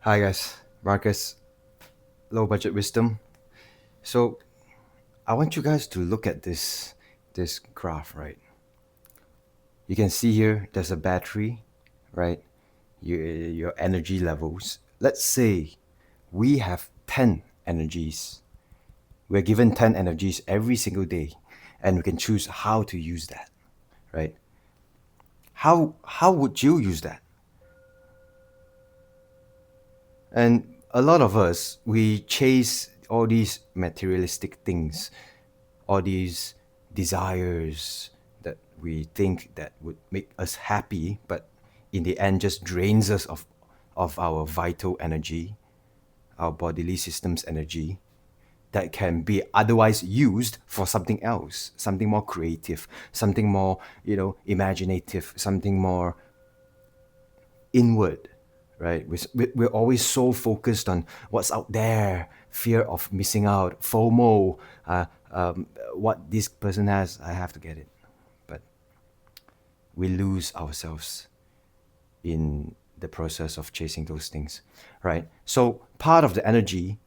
Hi guys, Marcus, Low Budget Wisdom. So I want you guys to look at this graph, right? You can see here there's a battery, right? Your energy levels. Let's say we have 10 energies. We're given 10 energies every single day, and we can choose how to use that, right? How would you use that? And a lot of us, we chase all these materialistic things, all these desires that we think that would make us happy, but in the end just drains us of our vital energy, our bodily system's energy that can be otherwise used for something else, something more creative, something more, imaginative, something more inward, right? We're always so focused on what's out there, fear of missing out, FOMO, what this person has, I have to get it. But we lose ourselves in the process of chasing those things, right? So part of the energy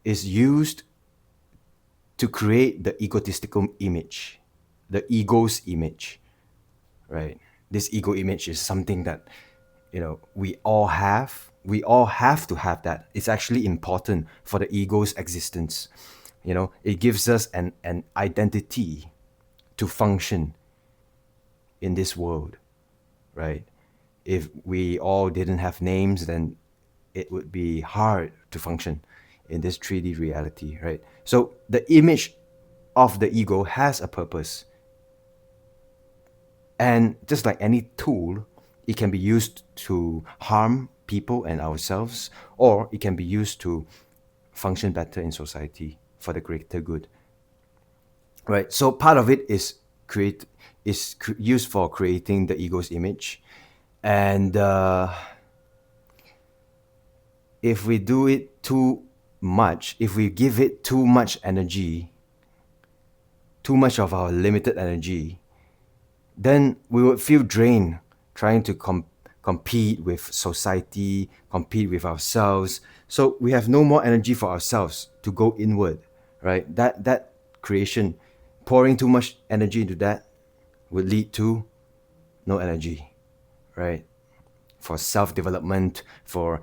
is used to create the egotistical image, the ego's image, right? This ego image is something that we all have. We all have to have that. It's actually important for the ego's existence. It gives us an identity to function in this world, right? If we all didn't have names, then it would be hard to function in this 3D reality, right? So the image of the ego has a purpose. And just like any tool, it can be used to harm people and ourselves, or it can be used to function better in society for the greater good. Right. So part of it is used for creating the ego's image, and if we do it too much, if we give it too much energy, too much of our limited energy, then we would feel drained trying to compete with society, compete with ourselves. So we have no more energy for ourselves to go inward, right? That creation, pouring too much energy into that would lead to no energy, right? For self-development, for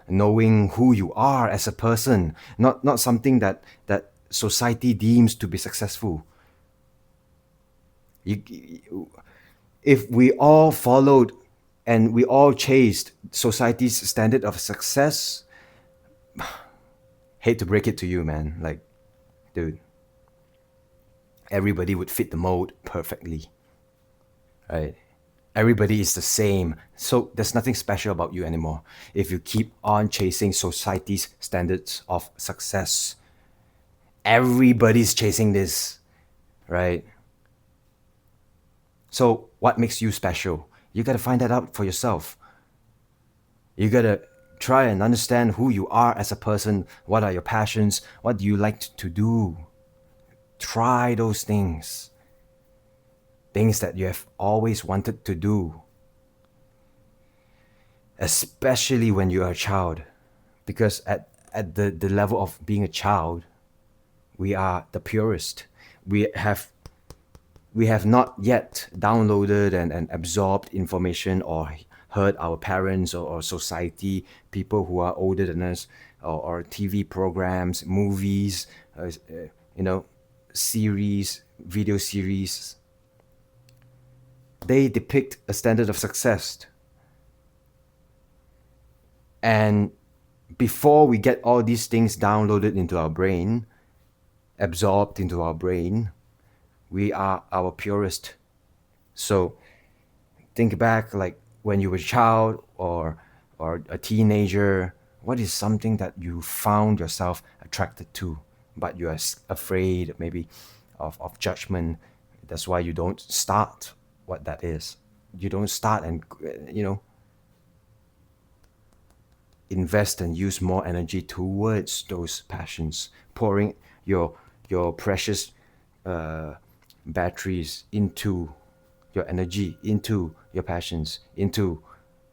knowing who you are as a person, not something that society deems to be successful. You, if we all followed and we all chased society's standard of success, hate to break it to you, man. Like, dude, everybody would fit the mold perfectly, right? Everybody is the same. So there's nothing special about you anymore if you keep on chasing society's standards of success. Everybody's chasing this, right? So what makes you special? You got to find that out for yourself. You gotta try and understand who you are as a person. What are your passions? What do you like to do? Try those things. Things that you have always wanted to do. Especially when you are a child. Because at the level of being a child, we are the purest. We have we have not yet downloaded and absorbed information or heard our parents or society, people who are older than us, or TV programs, movies, you know, series, video series. They depict a standard of success. And before we get all these things downloaded into our brain, absorbed into our brain, we are our purest. So think back, like when you were a child or a teenager, what is something that you found yourself attracted to, but you are afraid maybe of judgment. That's why you don't start what that is. You don't start and invest and use more energy towards those passions, pouring your precious batteries into your energy, into your passions, into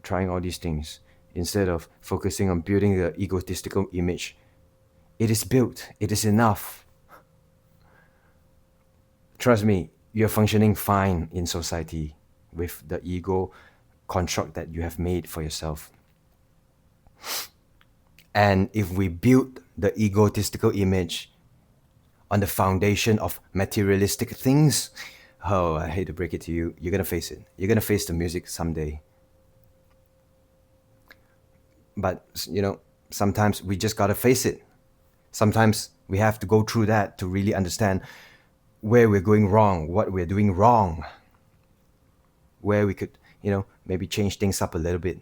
trying all these things, instead of focusing on building the egotistical image. It is built, it is enough. Trust me, you're functioning fine in society with the ego construct that you have made for yourself. And if we build the egotistical image on the foundation of materialistic things, oh, I hate to break it to you, you're gonna face it. You're gonna face the music someday. But, sometimes we just gotta face it. Sometimes we have to go through that to really understand where we're going wrong, what we're doing wrong, where we could, maybe change things up a little bit.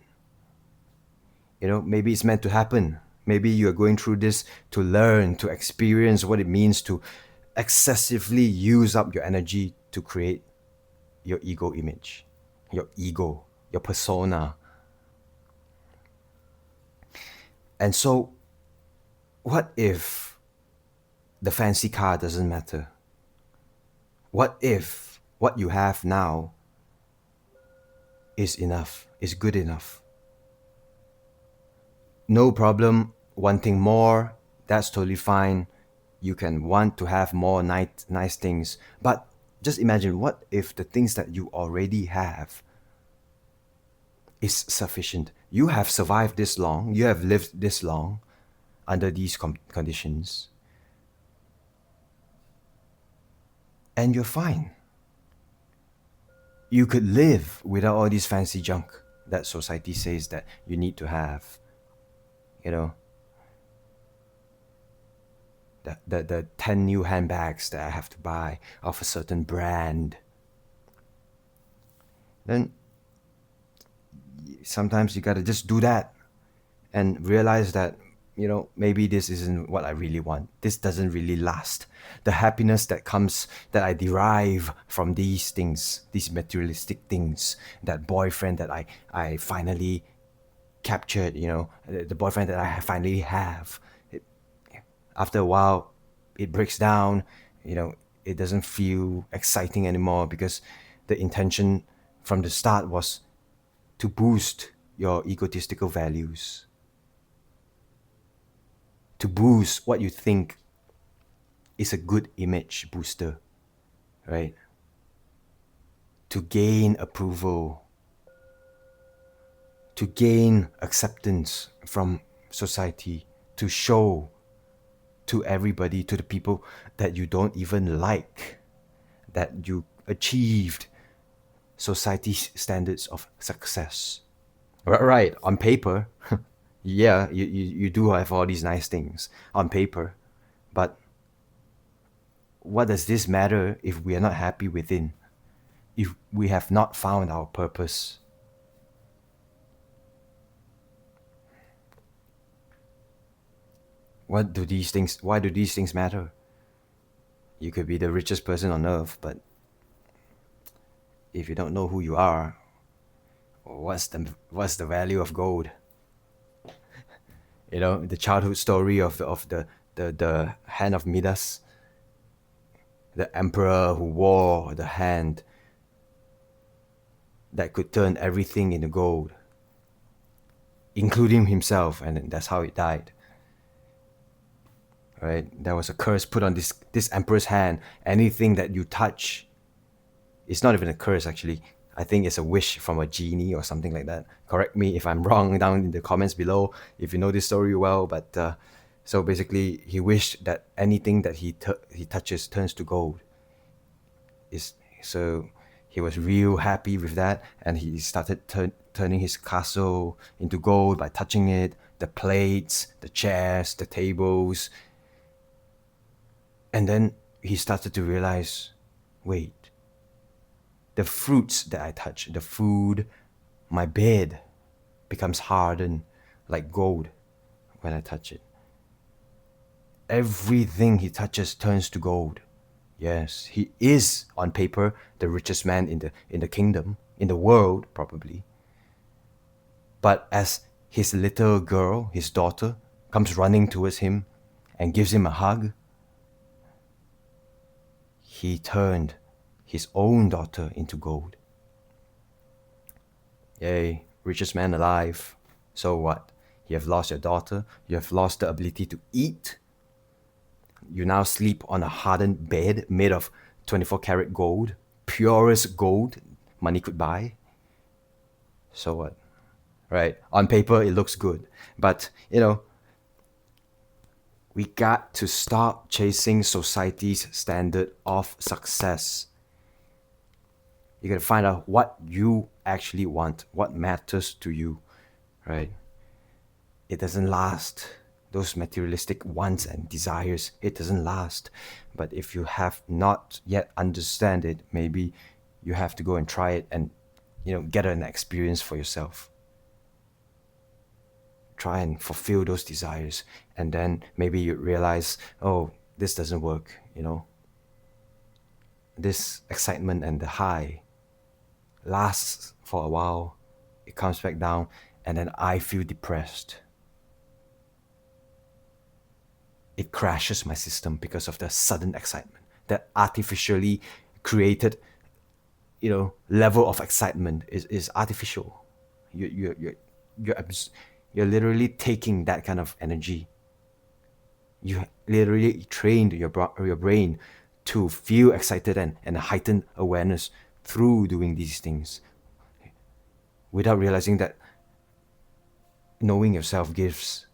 Maybe it's meant to happen. Maybe you're going through this to learn, to experience what it means to excessively use up your energy to create your ego image, your ego, your persona. And so, what if the fancy car doesn't matter? What if what you have now is enough, is good enough? No problem wanting more, that's totally fine. You can want to have more nice things. But just imagine, what if the things that you already have is sufficient? You have survived this long, you have lived this long under these conditions, and you're fine. You could live without all this fancy junk that society says that you need to have. The 10 new handbags that I have to buy of a certain brand. Then sometimes you gotta just do that and realize that, maybe this isn't what I really want. This doesn't really last. The happiness that I derive from these things, these materialistic things, that boyfriend that I finally captured, the boyfriend that I finally have. After a while, it breaks down, it doesn't feel exciting anymore, because the intention from the start was to boost your egotistical values, to boost what you think is a good image booster, right? To gain approval, to gain acceptance from society, to show to everybody, to the people that you don't even like, that you achieved society's standards of success. Right, on paper, yeah, you do have all these nice things on paper, but what does this matter if we are not happy within? If we have not found our purpose? Why do these things matter? You could be the richest person on earth, but if you don't know who you are, what's the value of gold? The childhood story of the hand of Midas, the emperor who wore the hand that could turn everything into gold, including himself, and that's how he died. Right? There was a curse put on this emperor's hand. Anything that you touch, it's not even a curse actually. I think it's a wish from a genie or something like that. Correct me if I'm wrong down in the comments below if you know this story well. But so basically, he wished that anything that he touches turns to gold. So he was real happy with that, and he started turning his castle into gold by touching it. The plates, the chairs, the tables. And then he started to realize, wait, the fruits that I touch, the food, my bed becomes hardened like gold when I touch it. Everything he touches turns to gold. Yes, he is on paper the richest man in the kingdom, in the world probably. But as his little girl, his daughter, comes running towards him and gives him a hug, he turned his own daughter into gold. Yay, richest man alive. So what? You have lost your daughter, you have lost the ability to eat, you now sleep on a hardened bed made of 24 karat gold, purest gold money could buy. So what? Right? On paper, it looks good. But, we got to stop chasing society's standard of success. You got to find out what you actually want, what matters to you, right? It doesn't last. Those materialistic wants and desires, it doesn't last. But if you have not yet understand it, maybe you have to go and try it and get an experience for yourself. Try and fulfill those desires, and then maybe you realize, oh, this doesn't work. This excitement and the high lasts for a while, it comes back down, and then I feel depressed. It crashes my system because of the sudden excitement, that artificially created level of excitement is artificial. You're literally taking that kind of energy. You literally trained your brain to feel excited and heightened awareness through doing these things, without realizing that knowing yourself gives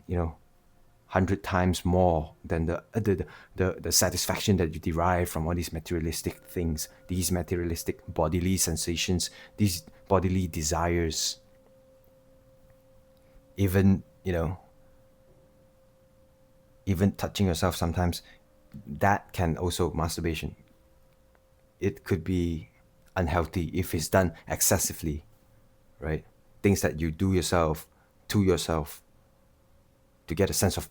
100 times more than the satisfaction that you derive from all these materialistic things, these materialistic bodily sensations, these bodily desires. Even even touching yourself sometimes, that can also masturbation. It could be unhealthy if it's done excessively, right? Things that you do yourself to yourself to get a sense of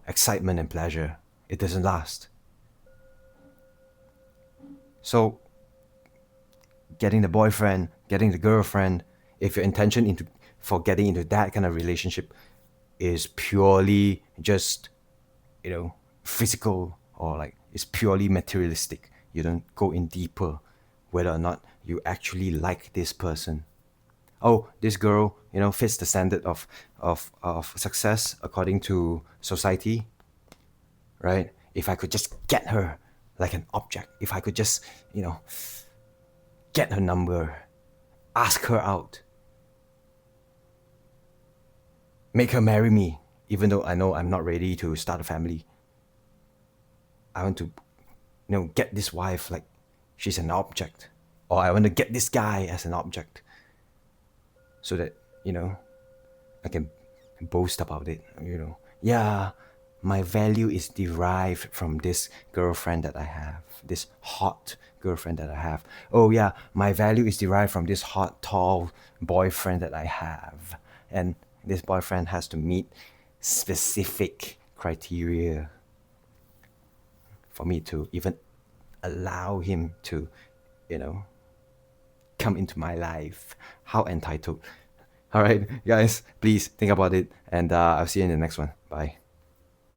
excitement and pleasure, it doesn't last. So getting the boyfriend, getting the girlfriend, if your intention for getting into that kind of relationship is purely just physical, or like it's purely materialistic, you don't go in deeper whether or not you actually like this person. Oh, this girl fits the standard of success according to society, right? If I could just get her like an object, if I could just get her number, ask her out, make her marry me, even though I know I'm not ready to start a family. I want to get this wife like she's an object, or I want to get this guy as an object, so that I can boast about it. Yeah, my value is derived from this girlfriend that I have, this hot girlfriend that I have. Oh yeah, my value is derived from this hot, tall boyfriend that I have, and this boyfriend has to meet specific criteria for me to even allow him to, come into my life. How entitled. All right, guys, please think about it, and I'll see you in the next one. Bye.